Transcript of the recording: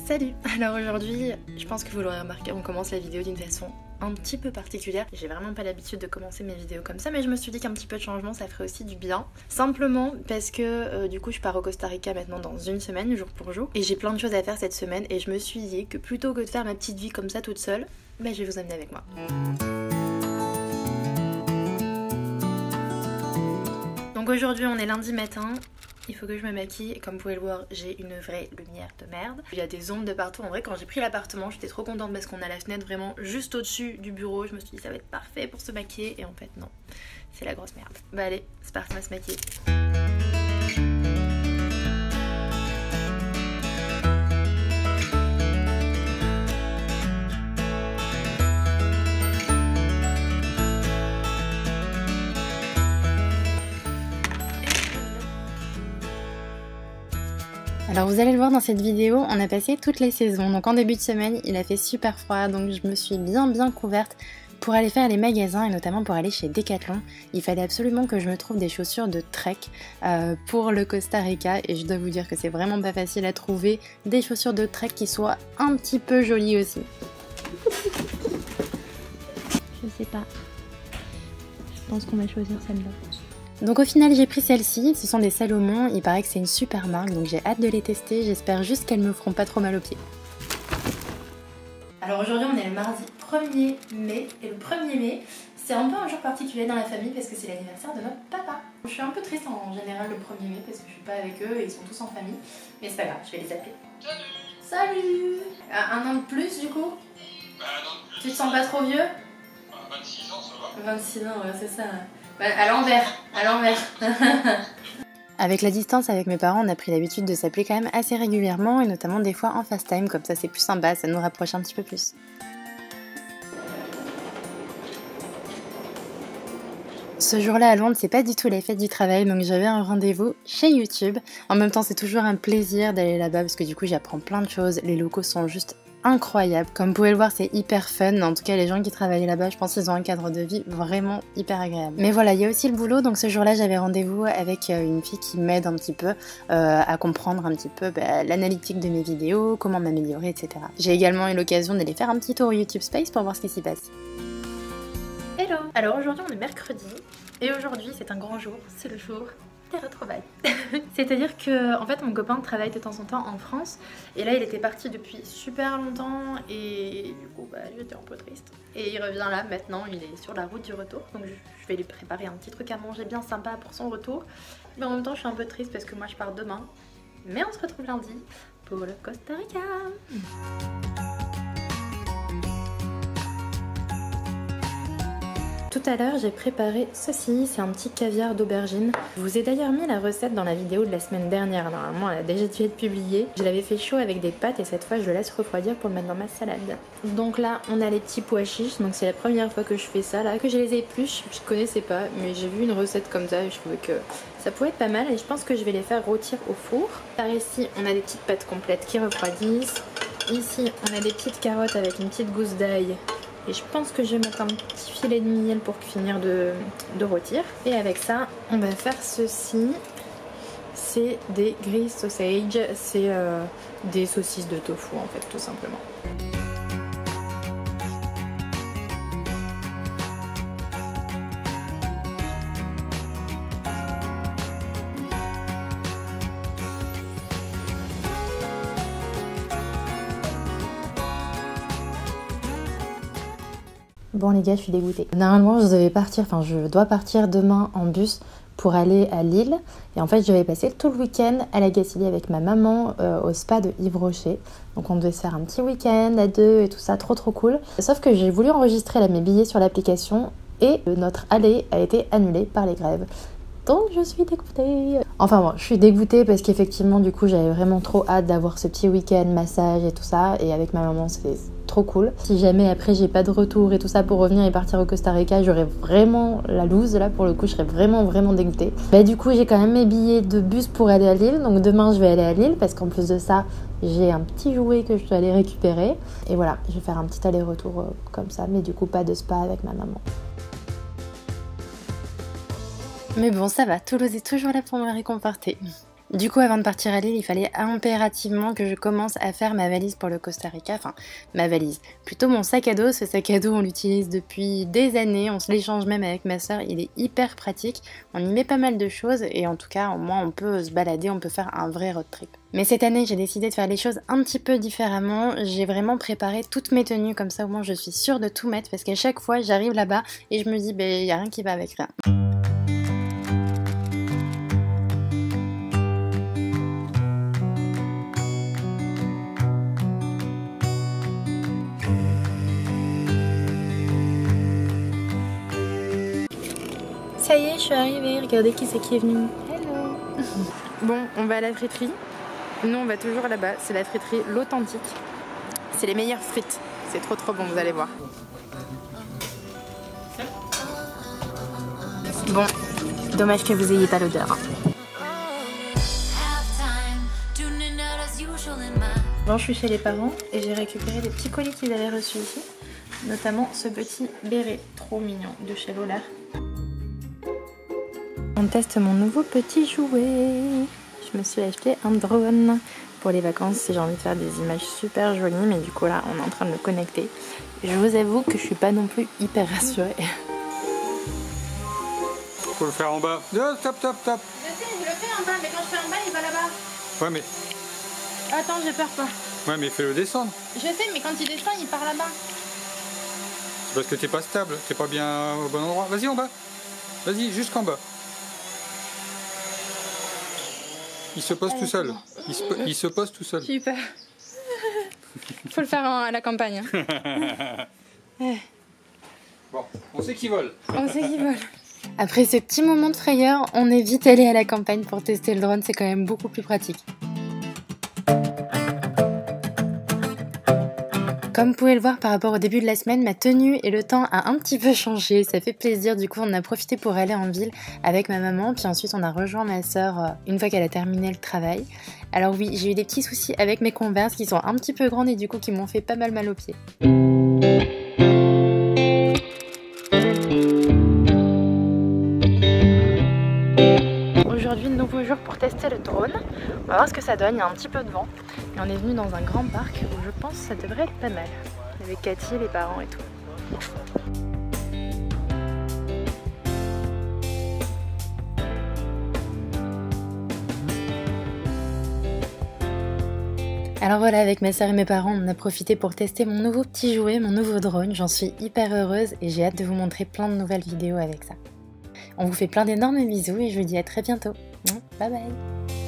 Salut! Alors aujourd'hui, je pense que vous l'aurez remarqué, on commence la vidéo d'une façon un petit peu particulière. J'ai vraiment pas l'habitude de commencer mes vidéos comme ça, mais je me suis dit qu'un petit peu de changement ça ferait aussi du bien. Simplement parce que du coup je pars au Costa Rica maintenant dans une semaine, jour pour jour, et j'ai plein de choses à faire cette semaine et je me suis dit que plutôt que de faire ma petite vie comme ça toute seule, bah, je vais vous amener avec moi. Donc aujourd'hui on est lundi matin. Il faut que je me maquille et comme vous pouvez le voir, j'ai une vraie lumière de merde. Il y a des ombres de partout. En vrai, quand j'ai pris l'appartement, j'étais trop contente parce qu'on a la fenêtre vraiment juste au-dessus du bureau. Je me suis dit ça va être parfait pour se maquiller et en fait non, c'est la grosse merde. Bah allez, c'est parti, on va se maquiller. Alors vous allez le voir dans cette vidéo, on a passé toutes les saisons, donc en début de semaine il a fait super froid, donc je me suis bien couverte pour aller faire les magasins et notamment pour aller chez Decathlon. Il fallait absolument que je me trouve des chaussures de trek pour le Costa Rica et je dois vous dire que c'est vraiment pas facile à trouver des chaussures de trek qui soient un petit peu jolies aussi. Je sais pas, je pense qu'on va choisir celle-là. Donc au final j'ai pris celle-ci, ce sont des Salomon, il paraît que c'est une super marque donc j'ai hâte de les tester, j'espère juste qu'elles me feront pas trop mal aux pieds. Alors aujourd'hui on est le mardi 1er mai et le 1er mai c'est un peu un jour particulier dans la famille parce que c'est l'anniversaire de notre papa. Je suis un peu triste en général le 1er mai parce que je suis pas avec eux et ils sont tous en famille, mais c'est pas grave, je vais les appeler. Salut! Un an de plus du coup? Bah, un an de plus. Tu te sens pas trop vieux? 26 ans ça va. 26 ans, ouais c'est ça. Bah, à l'envers. Avec la distance avec mes parents, on a pris l'habitude de s'appeler quand même assez régulièrement et notamment des fois en FaceTime, comme ça c'est plus sympa, ça nous rapproche un petit peu plus. Ce jour-là à Londres, c'est pas du tout la fête du travail, donc j'avais un rendez-vous chez YouTube. En même temps, c'est toujours un plaisir d'aller là-bas parce que du coup, j'apprends plein de choses. Les locaux sont juste incroyables. Comme vous pouvez le voir, c'est hyper fun. En tout cas, les gens qui travaillent là-bas, je pense qu'ils ont un cadre de vie vraiment hyper agréable. Mais voilà, il y a aussi le boulot. Donc ce jour-là, j'avais rendez-vous avec une fille qui m'aide un petit peu à comprendre un petit peu l'analytique de mes vidéos, comment m'améliorer, etc. J'ai également eu l'occasion d'aller faire un petit tour YouTube Space pour voir ce qui s'y passe. Hello! Alors aujourd'hui on est mercredi et aujourd'hui c'est un grand jour, c'est le jour des retrouvailles. C'est-à-dire que en fait mon copain travaille de temps en temps en France et là il était parti depuis super longtemps et du coup j'étais un peu triste. Et il revient là maintenant, il est sur la route du retour donc je vais lui préparer un petit truc à manger bien sympa pour son retour. Mais en même temps je suis un peu triste parce que moi je pars demain. Mais on se retrouve lundi pour le Costa Rica. Tout à l'heure j'ai préparé ceci, c'est un petit caviar d'aubergine. Je vous ai d'ailleurs mis la recette dans la vidéo de la semaine dernière, normalement elle a déjà dû être publiée. Je l'avais fait chaud avec des pâtes et cette fois je le laisse refroidir pour le mettre dans ma salade. Donc là on a les petits pois chiches, donc c'est la première fois que je fais ça, là que j'ai les épluches, je connaissais pas mais j'ai vu une recette comme ça et je trouvais que ça pouvait être pas mal et je pense que je vais les faire rôtir au four. Par ici on a des petites pâtes complètes qui refroidissent. Ici on a des petites carottes avec une petite gousse d'ail. Et je pense que je vais mettre un petit filet de miel pour finir de rôtir. Et avec ça, on va faire ceci. C'est des grilled sausage. C'est des saucisses de tofu en fait, tout simplement. Bon les gars, je suis dégoûtée. Normalement, je dois partir demain en bus pour aller à Lille. Et en fait, je vais passer tout le week-end à la Gacilly avec ma maman au spa de Yves Rocher. Donc on devait se faire un petit week-end à deux et tout ça, trop cool. Sauf que j'ai voulu enregistrer là, mes billets sur l'application et notre allée a été annulée par les grèves. Donc je suis dégoûtée. Enfin bon, je suis dégoûtée parce qu'effectivement du coup j'avais vraiment trop hâte d'avoir ce petit week-end massage et tout ça. Et avec ma maman c'est trop cool. Si jamais après j'ai pas de retour et tout ça pour revenir et partir au Costa Rica, j'aurais vraiment la loose là pour le coup, je serais vraiment dégoûtée. Bah du coup j'ai quand même mes billets de bus pour aller à Lille. Donc demain je vais aller à Lille parce qu'en plus de ça j'ai un petit jouet que je dois aller récupérer. Et voilà, je vais faire un petit aller-retour comme ça, mais du coup pas de spa avec ma maman. Mais bon, ça va, Toulouse est toujours là pour me réconforter. Du coup, avant de partir à Lille, il fallait impérativement que je commence à faire ma valise pour le Costa Rica. Enfin, ma valise. Plutôt mon sac à dos. Ce sac à dos, on l'utilise depuis des années. On se l'échange même avec ma soeur. Il est hyper pratique. On y met pas mal de choses. Et en tout cas, au moins, on peut se balader. On peut faire un vrai road trip. Mais cette année, j'ai décidé de faire les choses un petit peu différemment. J'ai vraiment préparé toutes mes tenues. Comme ça, au moins, je suis sûre de tout mettre. Parce qu'à chaque fois, j'arrive là-bas et je me dis, il n'y a rien qui va avec rien. Ça y est, je suis arrivée. Regardez qui c'est qui est venu. Hello. Bon, on va à la friterie. Nous, on va toujours là-bas. C'est la friterie L'Authentique. C'est les meilleures frites. C'est trop bon, vous allez voir. Bon, dommage que vous ayez pas l'odeur. Bon, je suis chez les parents et j'ai récupéré les petits colis qu'ils avaient reçus ici. Notamment ce petit béret trop mignon de chez Lola. On teste mon nouveau petit jouet. Je me suis acheté un drone pour les vacances si j'ai envie de faire des images super jolies. Mais du coup là, on est en train de me connecter. Je vous avoue que je suis pas non plus hyper rassurée. Faut le faire en bas. Oh, stop. Je sais, je le fais en bas, mais quand je fais en bas, il va là-bas. Ouais, mais... Attends, j'ai peur pas. Ouais, mais fais-le descendre. Je sais, mais quand il descend, il part là-bas. C'est parce que t'es pas stable. T'es pas bien au bon endroit. Vas-y en bas. Vas-y, jusqu'en bas. Il se pose tout seul. Il se pose tout seul. Super. Faut le faire à la campagne. Bon, on sait qui vole. On sait qui vole. Après ce petit moment de frayeur, on est vite allé à la campagne pour tester le drone. C'est quand même beaucoup plus pratique. Comme vous pouvez le voir par rapport au début de la semaine, ma tenue et le temps a un petit peu changé, ça fait plaisir. Du coup, on a profité pour aller en ville avec ma maman, puis ensuite on a rejoint ma soeur une fois qu'elle a terminé le travail. Alors oui, j'ai eu des petits soucis avec mes Converse qui sont un petit peu grandes et du coup qui m'ont fait pas mal aux pieds. Aujourd'hui, nouveau jour pour tester le drone. On va voir ce que ça donne, il y a un petit peu de vent. Et on est venu dans un grand parc où je pense que ça devrait être pas mal. Avec Cathy, les parents et tout. Alors voilà, avec ma soeur et mes parents, on a profité pour tester mon nouveau petit jouet, mon nouveau drone. J'en suis hyper heureuse et j'ai hâte de vous montrer plein de nouvelles vidéos avec ça. On vous fait plein d'énormes bisous et je vous dis à très bientôt. Bye bye.